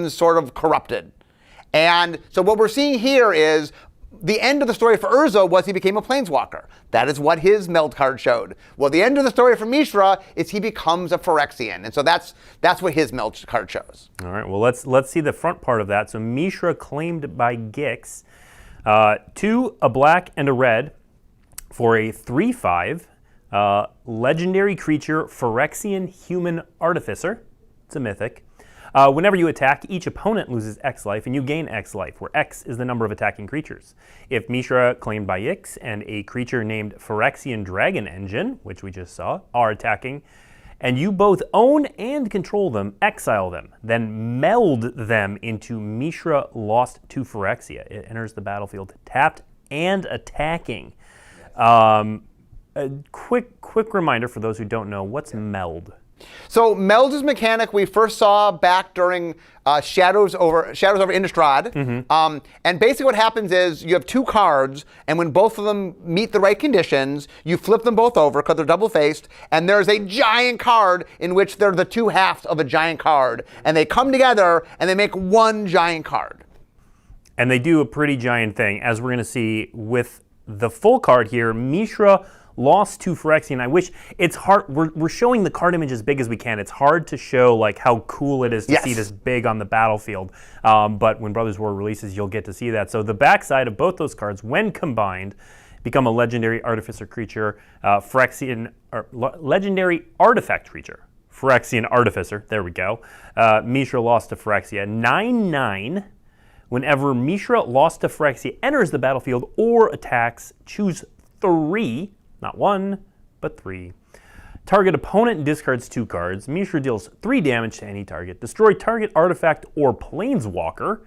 sort of corrupted. And so what we're seeing here is the end of the story for Urza was he became a planeswalker. That is what his meld card showed. Well, the end of the story for Mishra is he becomes a Phyrexian. And so that's what his meld card shows. All right, well, let's see the front part of that. So Mishra claimed by Gix, 2, a black and a red for a 3/5 legendary creature, Phyrexian Human Artificer. It's a mythic. Whenever you attack, each opponent loses X life, and you gain X life, where X is the number of attacking creatures. If Mishra, claimed by Ix, and a creature named Phyrexian Dragon Engine, which we just saw, are attacking, and you both own and control them, exile them, then meld them into Mishra Lost to Phyrexia. It enters the battlefield tapped and attacking. A quick reminder for those who don't know, what's meld? So meld is a mechanic we first saw back during Shadows over Innistrad. And basically what happens is you have 2 cards, and when both of them meet the right conditions, you flip them both over because they're double-faced, and there's a giant card in which they're the 2 halves of a giant card, and they come together and they make one giant card. And they do a pretty giant thing, as we're going to see with the full card here. Mishra Lost to Phyrexian. I wish it's hard. We're showing the card image as big as we can. It's hard to show like how cool it is to see this big on the battlefield. But when Brothers War releases, you'll get to see that. So the backside of both those cards, when combined, become a legendary artificer creature, legendary artifact creature, Phyrexian Artificer. There we go. Mishra Lost to Phyrexia. 9/9. Whenever Mishra Lost to Phyrexia enters the battlefield or attacks, choose 3. Not 1, but 3. Target opponent discards 2 cards. Mishra deals 3 damage to any target. Destroy target artifact or planeswalker.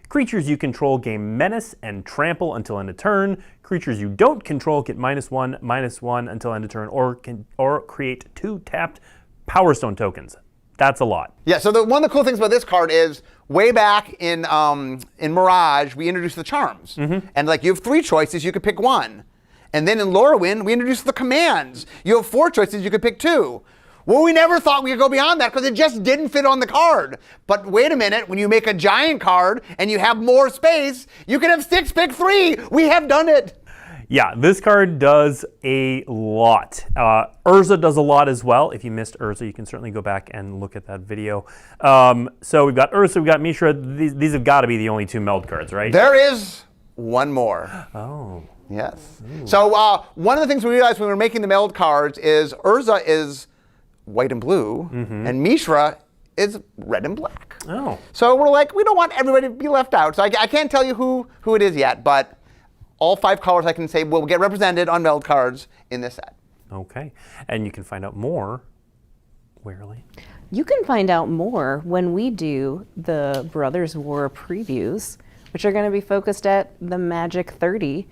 Creatures you control gain menace and trample until end of turn. Creatures you don't control get -1/-1 until end of turn, or create 2 tapped Power Stone tokens. That's a lot. Yeah, so one of the cool things about this card is way back in Mirage, we introduced the charms. And like you have 3 choices, you could pick 1. And then in Lorwyn, we introduced the commands. You have 4 choices, you could pick 2. Well, we never thought we could go beyond that because it just didn't fit on the card. But wait a minute, when you make a giant card and you have more space, you can have 6 pick 3. We have done it. Yeah, this card does a lot. Urza does a lot as well. If you missed Urza, you can certainly go back and look at that video. So we've got Urza, we've got Mishra. These have got to be the only 2 meld cards, right? There is one more. Oh. Yes. Ooh. So one of the things we realized when we were making the meld cards is Urza is white and blue, and Mishra is red and black. Oh. So we're like, we don't want everybody to be left out. So I can't tell you who it is yet, but all 5 colors I can say will get represented on meld cards in this set. Okay. And you can find out more. Where, Elaine? You can find out more when we do the Brothers War previews, which are going to be focused at the Magic 30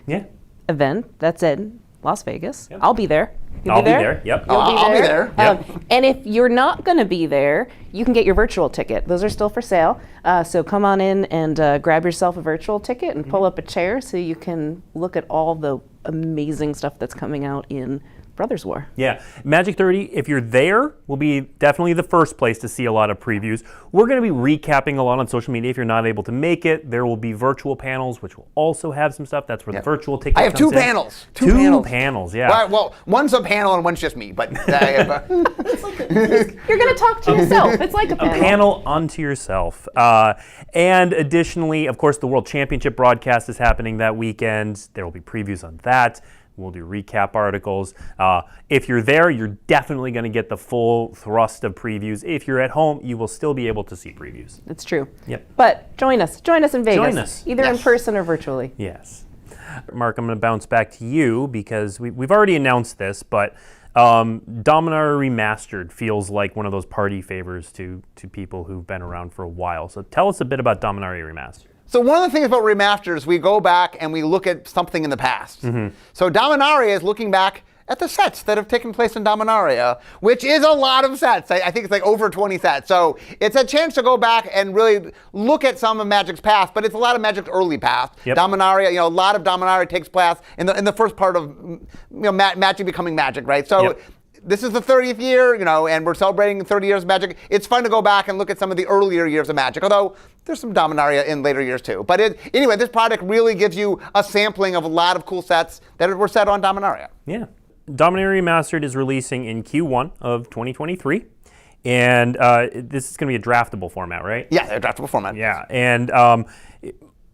event that's in Las Vegas. Yep. I'll be there. I'll be there. Yep. I'll be there. Yep. And if you're not going to be there, you can get your virtual ticket. Those are still for sale. So come on in and grab yourself a virtual ticket and pull up a chair so you can look at all the amazing stuff that's coming out in Brothers War. Yeah, Magic 30, if you're there, will be definitely the first place to see a lot of previews. We're going to be recapping a lot on social media if you're not able to make it. There will be virtual panels, which will also have some stuff. That's where the virtual ticket comes in. I have 2 panels. 2 panels, yeah. Well, one's a panel and one's just me, but you're going to talk to yourself. It's like a panel. A panel unto yourself. And additionally, of course, the World Championship broadcast is happening that weekend. There will be previews on that. We'll do recap articles. If you're there, you're definitely going to get the full thrust of previews. If you're at home, you will still be able to see previews. It's true. Yep. But join us in Vegas. Join us. Either in person or virtually. Yes. Mark, I'm going to bounce back to you because we've already announced this, but Dominaria Remastered feels like one of those party favors to people who've been around for a while. So tell us a bit about Dominaria Remastered. So one of the things about remasters, we go back and we look at something in the past. So Dominaria is looking back at the sets that have taken place in Dominaria, which is a lot of sets. I think it's like over 20 sets. So it's a chance to go back and really look at some of Magic's past, but it's a lot of Magic's early past. Yep. Dominaria, a lot of Dominaria takes place in the first part of Magic becoming Magic, right? So this is the 30th year, and we're celebrating 30 years of Magic. It's fun to go back and look at some of the earlier years of Magic, although there's some Dominaria in later years too. But anyway, this product really gives you a sampling of a lot of cool sets that were set on Dominaria. Yeah. Dominaria Remastered is releasing in Q1 of 2023. And this is going to be a draftable format, right? Yeah, a draftable format. Yeah. And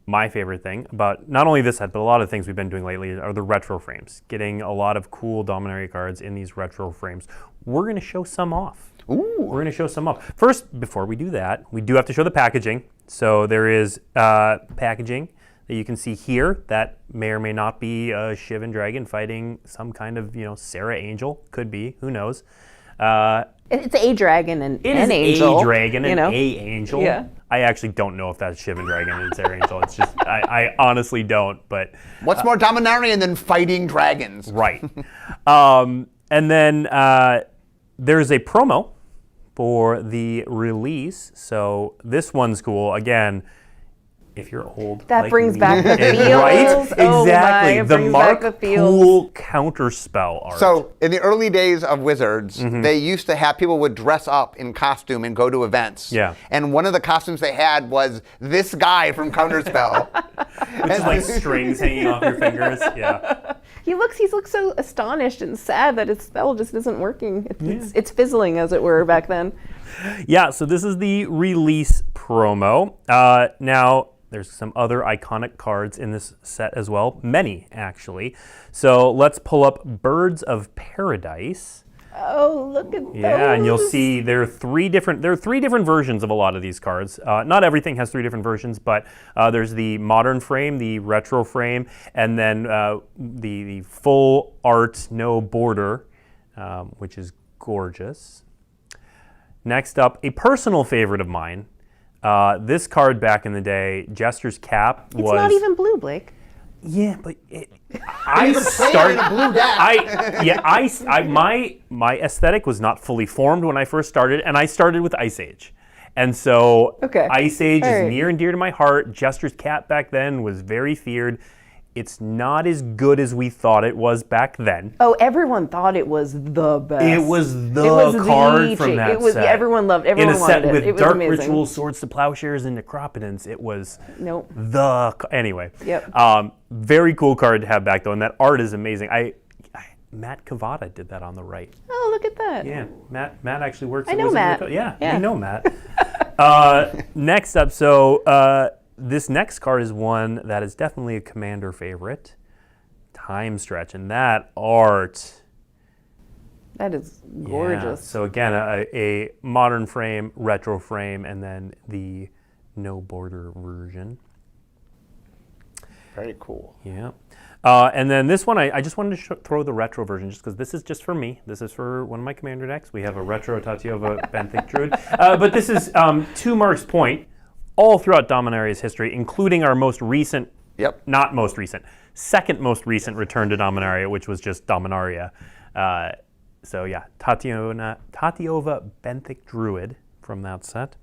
my favorite thing about not only this set, but a lot of things we've been doing lately are the retro frames. Getting a lot of cool Dominaria cards in these retro frames. We're going to show some off. Ooh. We're going to show some off. First, before we do that, we do have to show the packaging. So there is packaging that you can see here that may or may not be a Shivan Dragon fighting some kind of, Serra Angel. Could be. Who knows? It's a dragon and It an is angel. a dragon and you know? a angel. Yeah. I actually don't know if that's Shivan Dragon and Serra Angel. It's just, I honestly don't, but... What's more Dominarian than fighting dragons? Right. And then there's a promo for the release. So this one's cool. Again, if you're old, That like brings me, back the feels. right? Oh Exactly. my, it the brings Mark back the feels. Poole counterspell art. So in the early days of Wizards, they used to have people would dress up in costume and go to events. Yeah. And one of the costumes they had was this guy from Counterspell. Which is like strings hanging off your fingers. Yeah. He looks so astonished and sad that his spell just isn't working. It's fizzling, as it were, back then. Yeah, so this is the release promo. Now, there's some other iconic cards in this set as well. Many, actually. So let's pull up Birds of Paradise. Oh, look at Yeah, and you'll those. see there are three different versions of a lot of these cards. Not everything has three different versions, but there's the modern frame, the retro frame, and then the full art, no border, which is gorgeous. Next up, a personal favorite of mine. This card back in the day, Jester's Cap, was... It's not even blue, Blake. Yeah, but I started a blue deck. My aesthetic was not fully formed when I first started, and I started with Ice Age. And so Okay. Ice Age All is right. near and dear to my heart. Jester's Cap back then was very feared. It's not as good as we thought it was back then. Oh, everyone thought it was the best. It was the It was card the from cheat. that It was set. everyone loved. In Everyone a set wanted with it. It was Dark amazing. Rituals, Swords to Plowshares, and Necropotence, it was Nope. anyway. Yep. Very cool card to have back though, and that art is amazing. Matt Cavada did that on the right. Oh, look at that. Yeah, Matt actually works. I at know Wizards Matt. of the Coast. Yeah. You know Matt. Next up, this next card is one that is definitely a Commander favorite. Time Stretch, and that art. That is Yeah, gorgeous. so again, a modern frame, retro frame, and then the no border version. Very cool. Yeah. And then this one, I just wanted to throw the retro version just because this is just for me. This is for one of my Commander decks. We have a retro Tatiova Benthic Druid. But this is, to Mark's point, all throughout Dominaria's history, including our most recent, not most recent, second most recent return to Dominaria, which was just Dominaria. So yeah, Tatiova Benthic Druid from that set.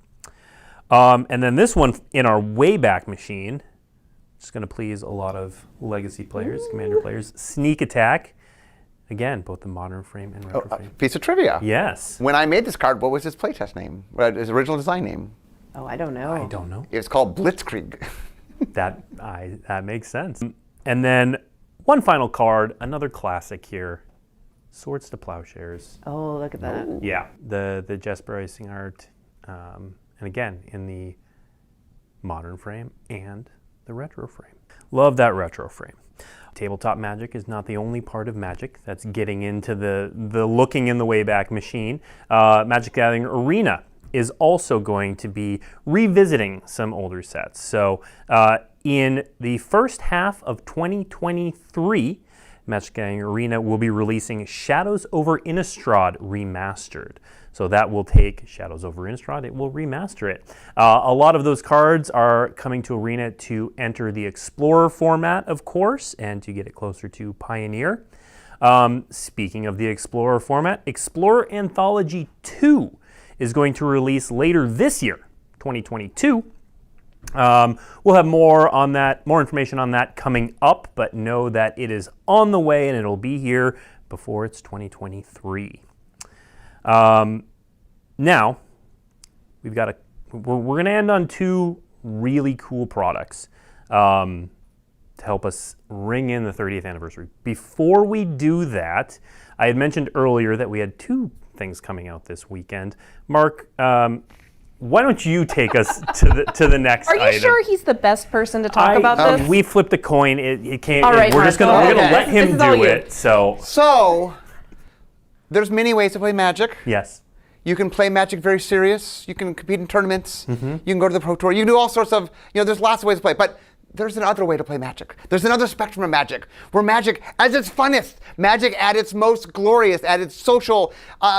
And then this one in our Wayback Machine, just going to please a lot of Legacy players, Commander players. Sneak Attack. Again, both the modern frame and retro frame. Piece of trivia. Yes. When I made this card, what was his playtest name? His original design name? Oh, I don't know. I don't know. It was called Blitzkrieg. That makes sense. And then one final card, another classic here. Swords to Plowshares. Oh, look at that. Yeah, the Jesper Icing art. And again, in the modern frame and the retro frame. Love that retro frame. Tabletop Magic is not the only part of Magic that's getting into the looking in the Wayback Machine. Magic Gathering Arena is also going to be revisiting some older sets. So in the first half of 2023, Magic Gathering Arena will be releasing Shadows over Innistrad Remastered. So that will take Shadows over Innistrad, it will remaster it. A lot of those cards are coming to Arena to enter the Explorer format, of course, and to get it closer to Pioneer. Speaking of the Explorer format, Explorer Anthology 2 is going to release later this year, 2022. We'll have more information on that coming up, but know that it is on the way and it'll be here before it's 2023. Now, we're going to end on two really cool products to help us ring in the 30th anniversary. Before we do that, I had mentioned earlier that we had two things coming out this weekend. Mark, why don't you take us to the next Are you item? sure he's the best person to talk about this? We flipped a coin. It can't. All right, we're just Mark, gonna go ahead. let him This is all do you. it. So, there's many ways to play Magic. Yes. You can play Magic very serious. You can compete in tournaments. Mm-hmm. You can go to the Pro Tour. You can do all sorts of, there's lots of ways to play. But there's another way to play Magic. There's another spectrum of Magic, where Magic at its funnest, Magic at its most glorious, at its social,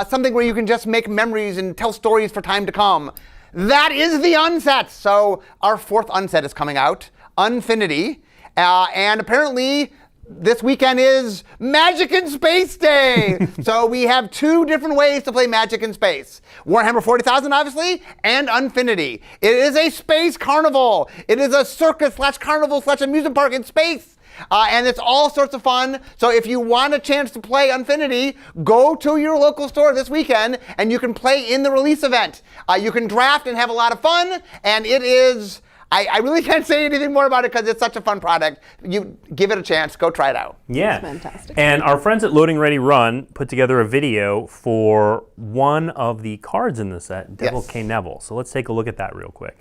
something where you can just make memories and tell stories for time to come. That is the Unset. So our fourth Unset is coming out, Unfinity. And apparently, this weekend is Magic in Space Day. So we have two different ways to play Magic in space. Warhammer 40,000, obviously, and Unfinity. It is a space carnival. It is a circus / carnival / amusement park in space. And it's all sorts of fun. So if you want a chance to play Unfinity, go to your local store this weekend and you can play in the release event. You can draft and have a lot of fun. And it is... I really can't say anything more about it because it's such a fun product. You give it a chance. Go try it out. Yeah. It's fantastic. And our friends at Loading Ready Run put together a video for one of the cards in the set, Devil Yes. K. Neville. So let's take a look at that real quick.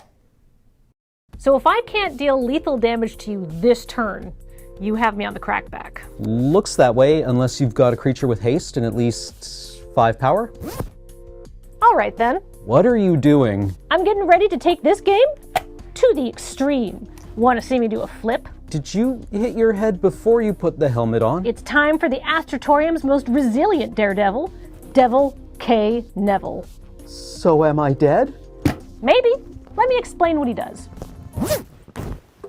So if I can't deal lethal damage to you this turn, you have me on the crackback. Looks that way unless you've got a creature with haste and at least 5 power. All right then. What are you doing? I'm getting ready to take this game to the extreme. Want to see me do a flip? Did you hit your head before you put the helmet on? It's time for the Astratorium's most resilient daredevil, Devil K. Neville. So am I dead? Maybe. Let me explain what he does.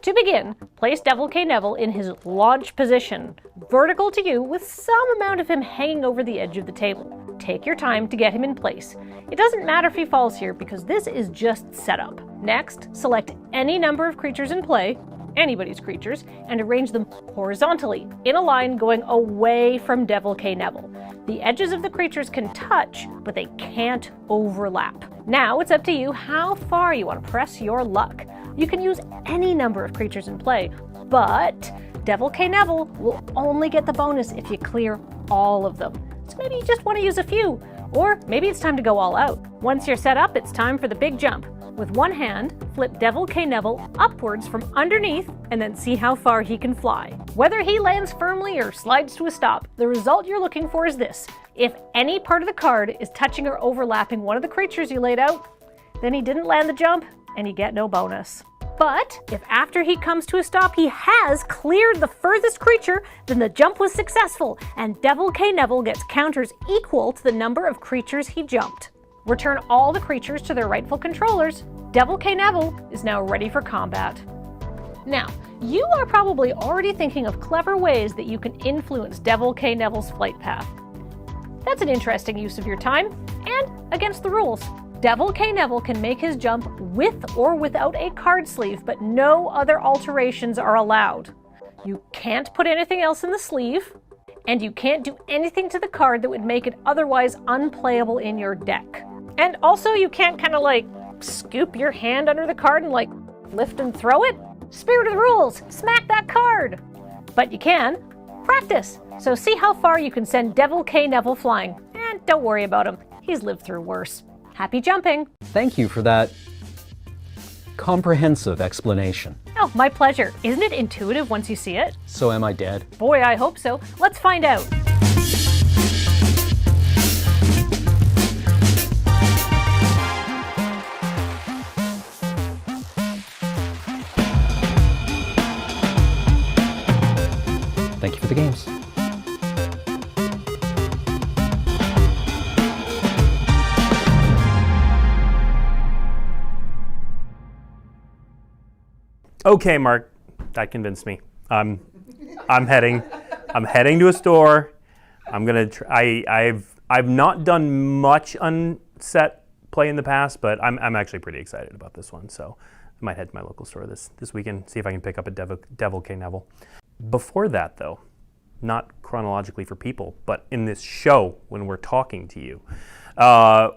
To begin, place Devil K. Neville in his launch position, vertical to you with some amount of him hanging over the edge of the table. Take your time to get him in place. It doesn't matter if he falls here because this is just setup. Next, select any number of creatures in play, anybody's creatures, and arrange them horizontally, in a line going away from Devil K. Neville. The edges of the creatures can touch, but they can't overlap. Now it's up to you how far you want to press your luck. You can use any number of creatures in play, but Devil K. Neville will only get the bonus if you clear all of them. So maybe you just want to use a few, or maybe it's time to go all out. Once you're set up, it's time for the big jump. With one hand, flip Devil K. Neville upwards from underneath and then see how far he can fly. Whether he lands firmly or slides to a stop, the result you're looking for is this. If any part of the card is touching or overlapping one of the creatures you laid out, then he didn't land the jump and you get no bonus. But if after he comes to a stop he has cleared the furthest creature, then the jump was successful and Devil K. Neville gets counters equal to the number of creatures he jumped. Return all the creatures to their rightful controllers. Devil K. Neville is now ready for combat. Now, you are probably already thinking of clever ways that you can influence Devil K. Neville's flight path. That's an interesting use of your time, and against the rules. Devil K. Neville can make his jump with or without a card sleeve, but no other alterations are allowed. You can't put anything else in the sleeve, and you can't do anything to the card that would make it otherwise unplayable in your deck. And also, you can't kind of like scoop your hand under the card and like lift and throw it. Spirit of the rules, smack that card. But you can practice. So see how far you can send Devil K. Neville flying. And don't worry about him, he's lived through worse. Happy jumping. Thank you for that comprehensive explanation. Oh, my pleasure. Isn't it intuitive once you see it? So am I dead? Boy, I hope so. Let's find out. Thank you for the games. Okay, Mark, that convinced me. I'm heading to a store. I'm gonna. I've not done much unset play in the past, but I'm actually pretty excited about this one. So I might head to my local store this weekend, see if I can pick up a Devil K. Neville. Before that, though, not chronologically for people, but in this show when we're talking to you.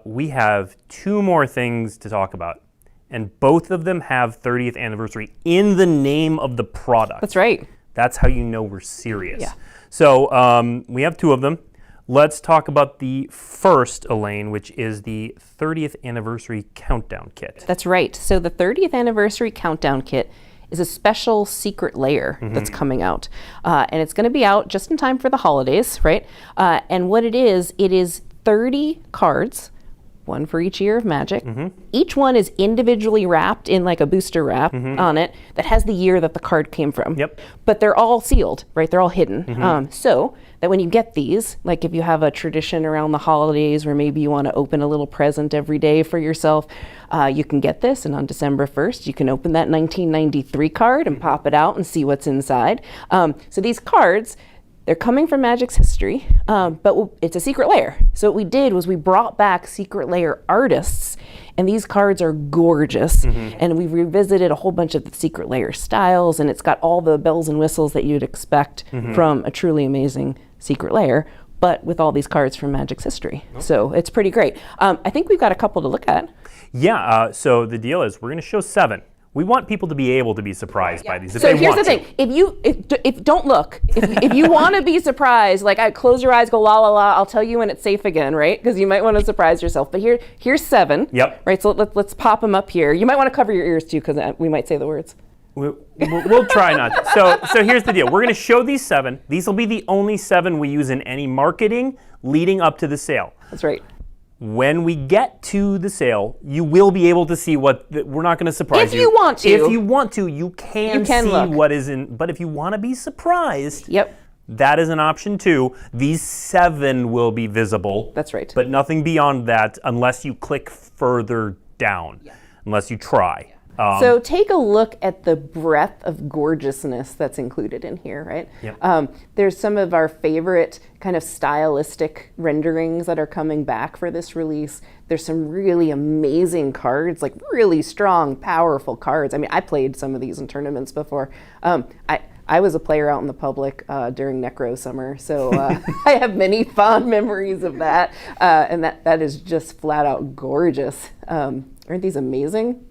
We have 2 more things to talk about, and both of them have 30th anniversary in the name of the product. That's right. That's how you know we're serious. Yeah. So we have 2 of them. Let's talk about the first, Elaine, which is the 30th anniversary countdown kit. That's right. So the 30th anniversary countdown kit is a special secret layer that's coming out. And it's going to be out just in time for the holidays, right? And what it is 30 cards, one for each year of Magic. Each one is individually wrapped in like a booster wrap on it that has the year that the card came from. Yep. But they're all sealed, right? They're all hidden. So that when you get these, like if you have a tradition around the holidays where maybe you want to open a little present every day for yourself, you can get this, and on December 1st, you can open that 1993 card and pop it out and see what's inside. So these cards, they're coming from Magic's history, but it's a secret layer. So what we did was we brought back secret layer artists, and these cards are gorgeous. And we revisited a whole bunch of the secret layer styles, and it's got all the bells and whistles that you'd expect from a truly amazing secret layer, but with all these cards from Magic's history. So it's pretty great. I think we've got a couple to look at. Yeah, so the deal is we're going to show 7. We want people to be able to be surprised by these if So they here's want the to. thing: if don't look, if you want to be surprised, like I close your eyes, go la la la, I'll tell you when it's safe again, right? Because you might want to surprise yourself. But here's 7. Yep. Right. So let's pop them up here. You might want to cover your ears too, because we might say the words. We'll try not to. So here's the deal. We're going to show these 7. These will be the only 7 we use in any marketing leading up to the sale. That's right. When we get to the sale, you will be able to see what, we're not going to surprise you. If you want to. If you want to, you can see look. what is in, but if you want to be surprised, Yep. that is an option too. These 7 will be visible. That's right. But nothing beyond that unless you click further down, unless you try. So take a look at the breadth of gorgeousness that's included in here, right? Yep. There's some of our favorite kind of stylistic renderings that are coming back for this release. There's some really amazing cards, like really strong, powerful cards. I mean, I played some of these in tournaments before. I was a player out in the public during Necro Summer, so I have many fond memories of that. And that is just flat out gorgeous. Aren't these amazing?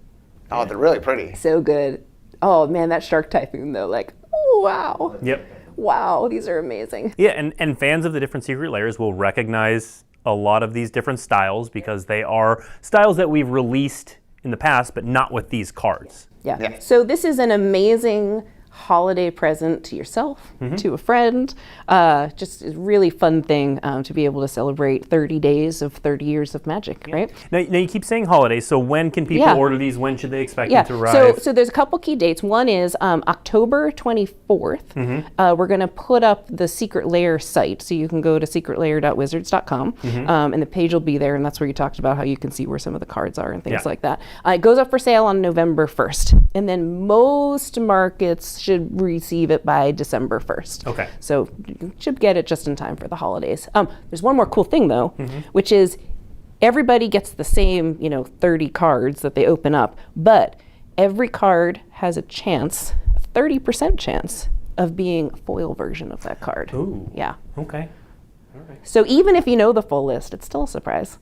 Oh, they're really pretty. So good. Oh man, that Shark Typhoon though, like, oh, wow. Yep. Wow, these are amazing. Yeah, and fans of the different secret layers will recognize a lot of these different styles because they are styles that we've released in the past, but not with these cards. Yeah. Yeah. So this is an amazing holiday present to yourself, to a friend. Just a really fun thing to be able to celebrate 30 days of 30 years of Magic, right? Now you keep saying holidays, so when can people Yeah. order these? When should they expect Yeah, them to arrive? so there's a couple key dates. One is October 24th. We're going to put up the Secret Layer site, so you can go to secretlayer.wizards.com, and the page will be there, and that's where you talked about how you can see where some of the cards are and things Yeah. like that. It goes up for sale on November 1st, and then most markets should receive it by December 1st. Okay. So you should get it just in time for the holidays. There's one more cool thing though, which is everybody gets the same, 30 cards that they open up, but every card has a 30% chance of being a foil version of that card. Ooh. Yeah. Okay. So even if you know the full list, it's still a surprise.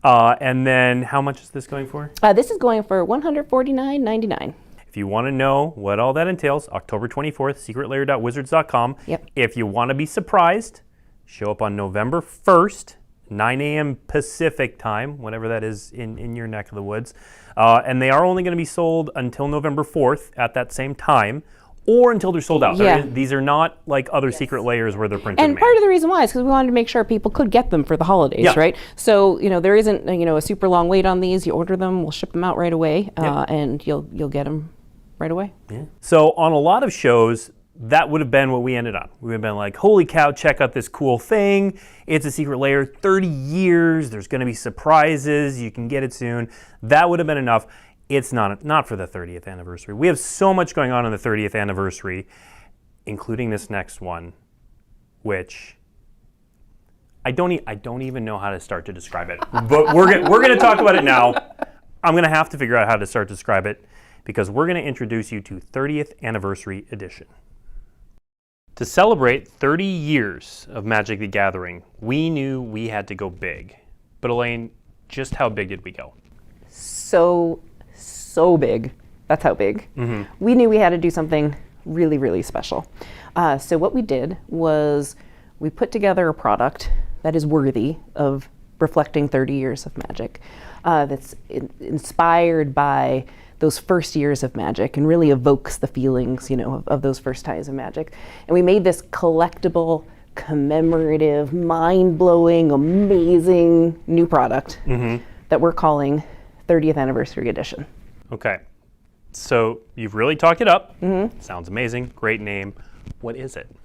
And then how much is this going for? This is going for $149.99. If you want to know what all that entails, October 24th, secretlayer.wizards.com. Yep. If you want to be surprised, show up on November 1st, 9 a.m. Pacific time, whatever that is in your neck of the woods. And they are only going to be sold until November 4th at that same time, or until they're sold out. Yeah. These are not like other secret layers where they're printed And made. part of the reason why is because we wanted to make sure people could get them for the holidays, Yeah. right? So, there isn't, a super long wait on these. You order them, we'll ship them out right away, Yep. and you'll get them right away. Yeah. So on a lot of shows, that would have been what we ended on. We would have been like, holy cow, check out this cool thing. It's a secret layer, 30 years. There's going to be surprises. You can get it soon. That would have been enough. It's not for the 30th anniversary. We have so much going on the 30th anniversary, including this next one, which I don't even know how to start to describe it. But we're going to talk about it now. I'm going to have to figure out how to start to describe it, because we're going to introduce you to 30th Anniversary Edition. To celebrate 30 years of Magic the Gathering, we knew we had to go big. But Elaine, just how big did we go? So big. That's how big. We knew we had to do something really, really special. So what we did was we put together a product that is worthy of reflecting 30 years of Magic, that's inspired by those first years of Magic and really evokes the feelings, of those first times of Magic. And we made this collectible, commemorative, mind-blowing, amazing new product that we're calling 30th Anniversary Edition. Okay, so you've really talked it up. Sounds amazing, great name. What is it?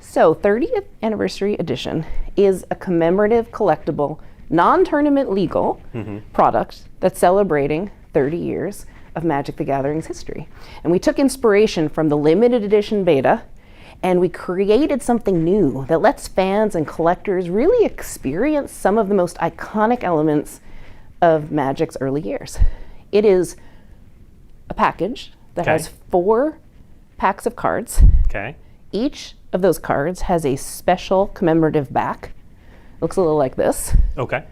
So 30th Anniversary Edition is a commemorative, collectible, non-tournament legal product that's celebrating 30 years of Magic the Gathering's history. And we took inspiration from the limited edition beta, and we created something new that lets fans and collectors really experience some of the most iconic elements of Magic's early years. It is a package that has 4 packs of cards. Okay. Each of those cards has a special commemorative back. Looks a little like this. Okay.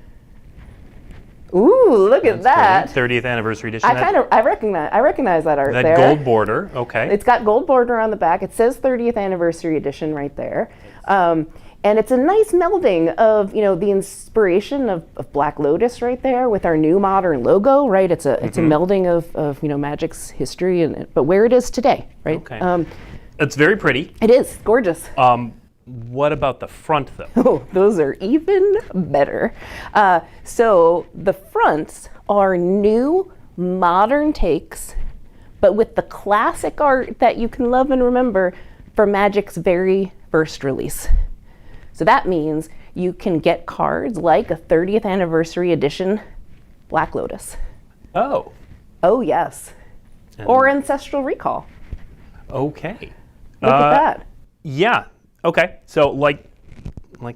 Ooh, look at that. 30th Anniversary Edition. I recognize that art that there. gold border. Okay. It's got gold border on the back. It says 30th Anniversary Edition right there. And it's a nice melding of, the inspiration of Black Lotus right there with our new modern logo, right? It's a melding of Magic's history but where it is today, right? Okay. It's very pretty. It is gorgeous. What about the front, though? Oh, those are even better. So the fronts are new, modern takes, but with the classic art that you can love and remember from Magic's very first release. So that means you can get cards like a 30th Anniversary Edition Black Lotus. Oh. Oh, yes. Or Ancestral Recall. Okay. Look at that. Yeah. Okay. So like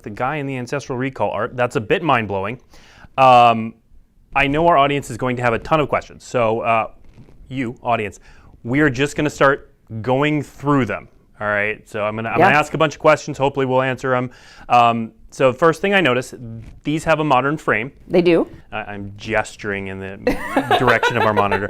the guy in the Ancestral Recall art, that's a bit mind-blowing. I know our audience is going to have a ton of questions. So you, audience, we are just going to start going through them. All right. So I'm gonna ask a bunch of questions. Hopefully we'll answer them. So first thing I notice, these have a modern frame. They do. I'm gesturing in the direction of our monitor.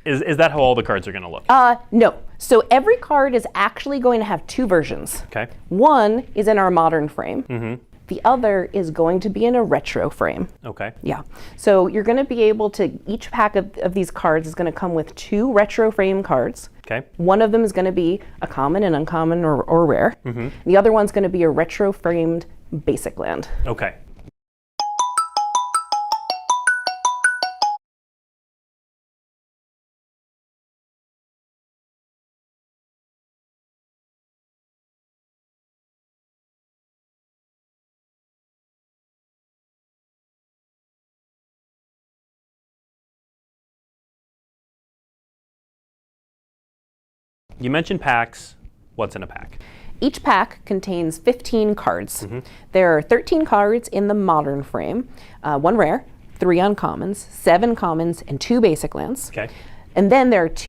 Is that how all the cards are going to look? No. So every card is actually going to have 2 versions. Okay. One is in our modern frame. The other is going to be in a retro frame. Okay. Yeah. So you're going to be able to, each pack of these cards is going to come with 2 retro frame cards. Okay. One of them is going to be a common, an uncommon, or rare. The other one's going to be a retro framed basic land. Okay. You mentioned packs. What's in a pack? Each pack contains 15 cards. There are 13 cards in the modern frame, 1 rare, 3 uncommons, 7 commons, and 2 basic lands. Okay. And then there are 2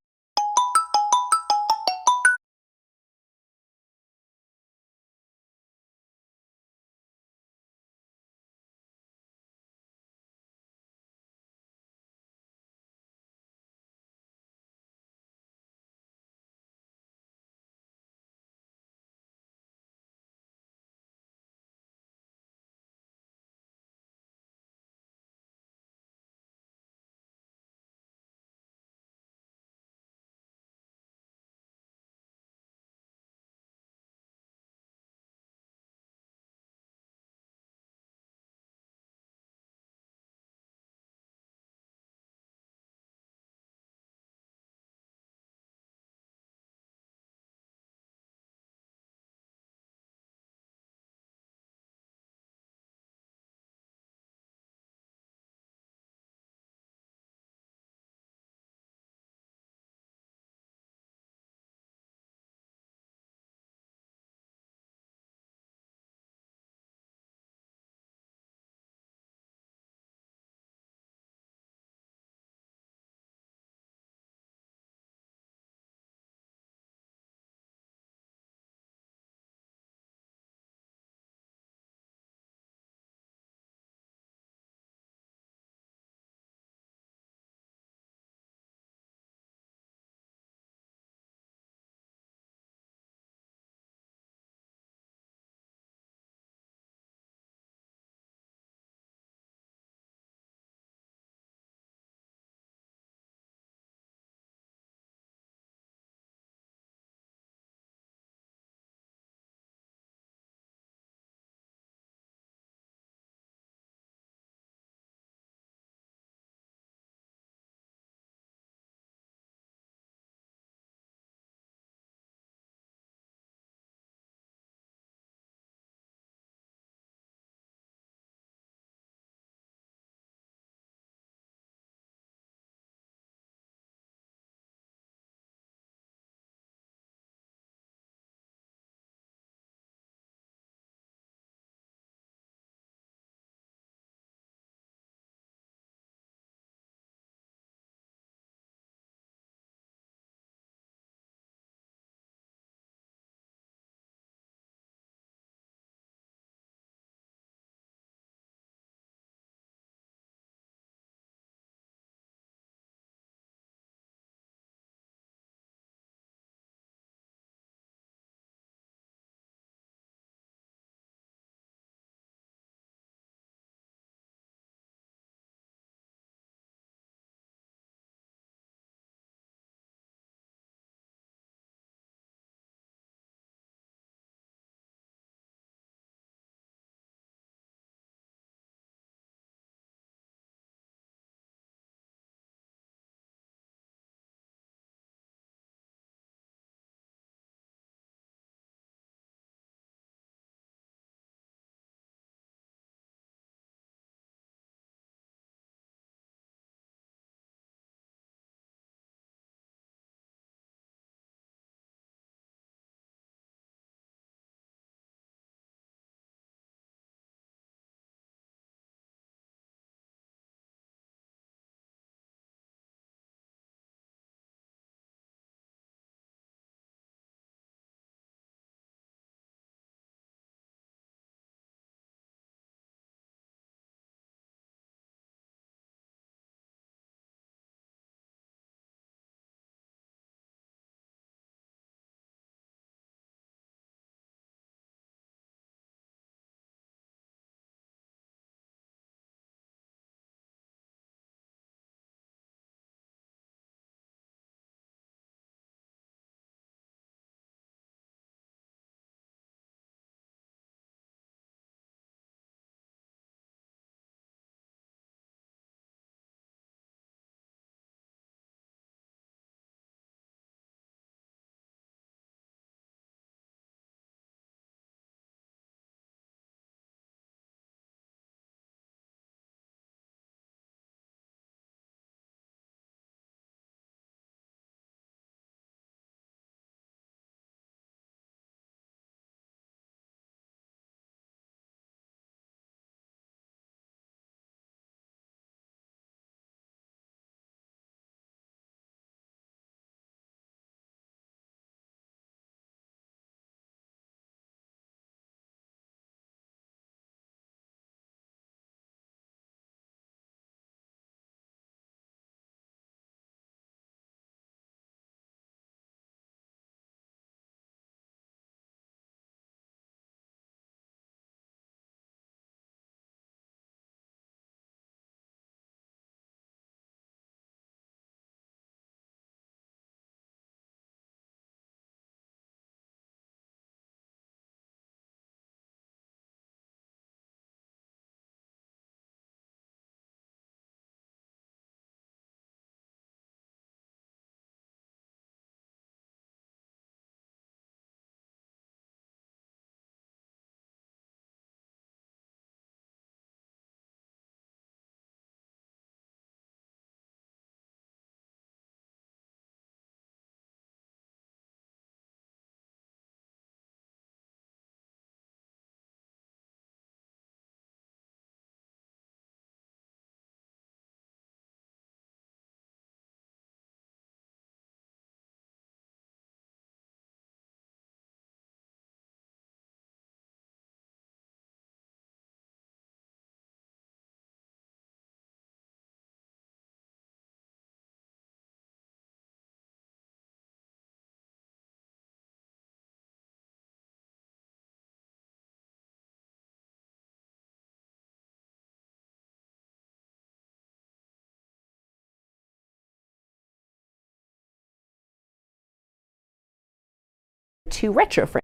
to retro frame.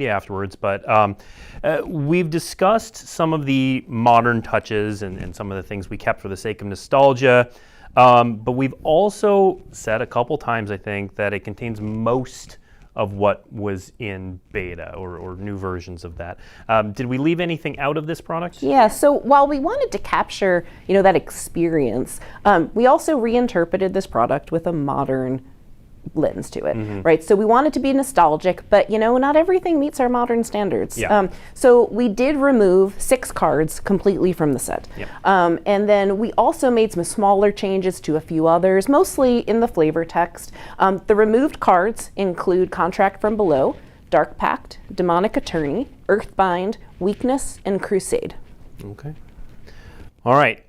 Afterwards, but we've discussed some of the modern touches and some of the things we kept for the sake of nostalgia, but we've also said a couple times, I think, that it contains most of what was in beta or new versions of that. Did we leave anything out of this product? Yeah, so while we wanted to capture, that experience, we also reinterpreted this product with a modern lens to it, right? So we wanted to be nostalgic, but not everything meets our modern standards. Yeah. So we did remove 6 cards completely from the set. Yep. And then we also made some smaller changes to a few others, mostly in the flavor text. The removed cards include Contract from Below, Dark Pact, Demonic Attorney, Earthbind, Weakness, and Crusade. Okay. All right.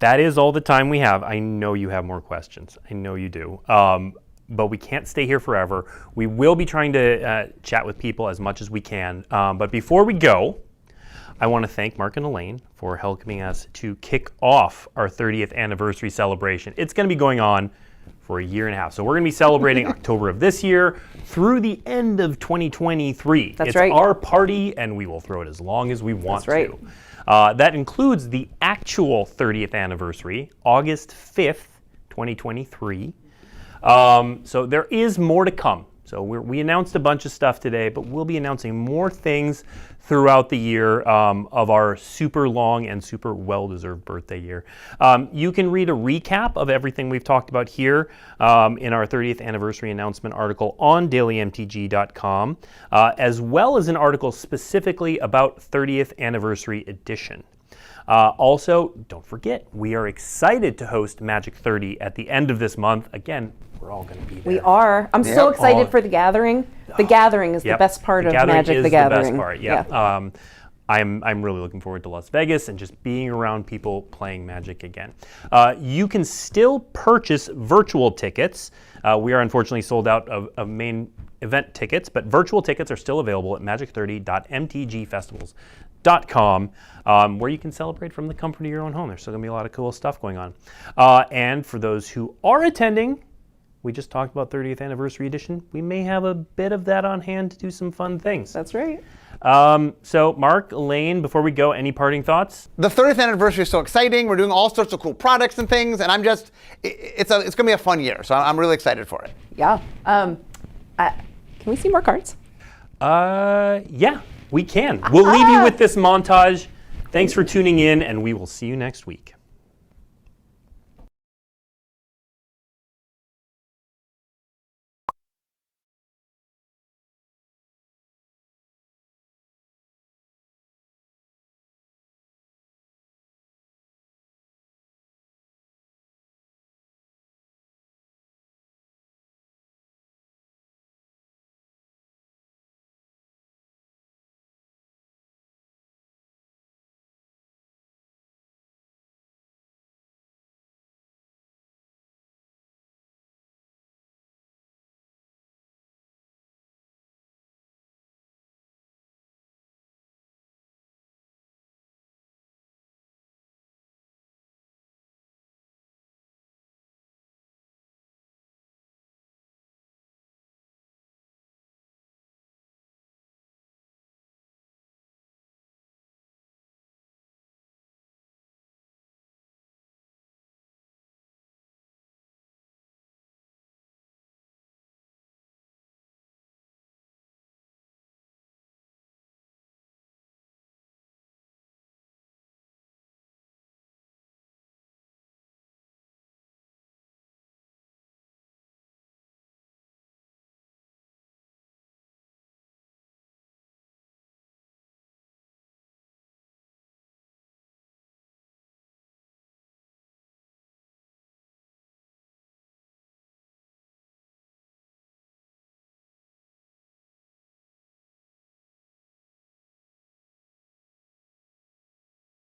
That is all the time we have. I know you have more questions. I know you do. But we can't stay here forever. We will be trying to chat with people as much as we can. But before we go, I want to thank Mark and Elaine for helping us to kick off our 30th anniversary celebration. It's going to be going on for a year and a half. So we're going to be celebrating October of this year through the end of 2023. That's it's right. our party, and we will throw it as long as we want That's right. to. That includes the actual 30th anniversary, August 5th, 2023. So there is more to come. So we announced a bunch of stuff today, but we'll be announcing more things throughout the year of our super long and super well-deserved birthday year. You can read a recap of everything we've talked about here in our 30th anniversary announcement article on dailymtg.com, as well as an article specifically about 30th anniversary edition. Also, don't forget, we are excited to host Magic 30 at the end of this month. Again, we're all going to be there. We are. I'm so excited for the gathering. The gathering is the best part of Magic the Gathering. The best part, I'm really looking forward to Las Vegas and just being around people playing Magic again. You can still purchase virtual tickets. We are unfortunately sold out of main event tickets, but virtual tickets are still available at magic30.mtgfestivals.com, where you can celebrate from the comfort of your own home. There's still going to be a lot of cool stuff going on. And for those who are attending, we just talked about 30th anniversary edition. We may have a bit of that on hand to do some fun things. That's right. So Mark, Elaine, before we go, any parting thoughts? The 30th anniversary is so exciting. We're doing all sorts of cool products and things, and it's going to be a fun year. So I'm really excited for it. Yeah. Can we see more cards? Yeah, we can. We'll leave you with this montage. Thanks for tuning in, and we will see you next week.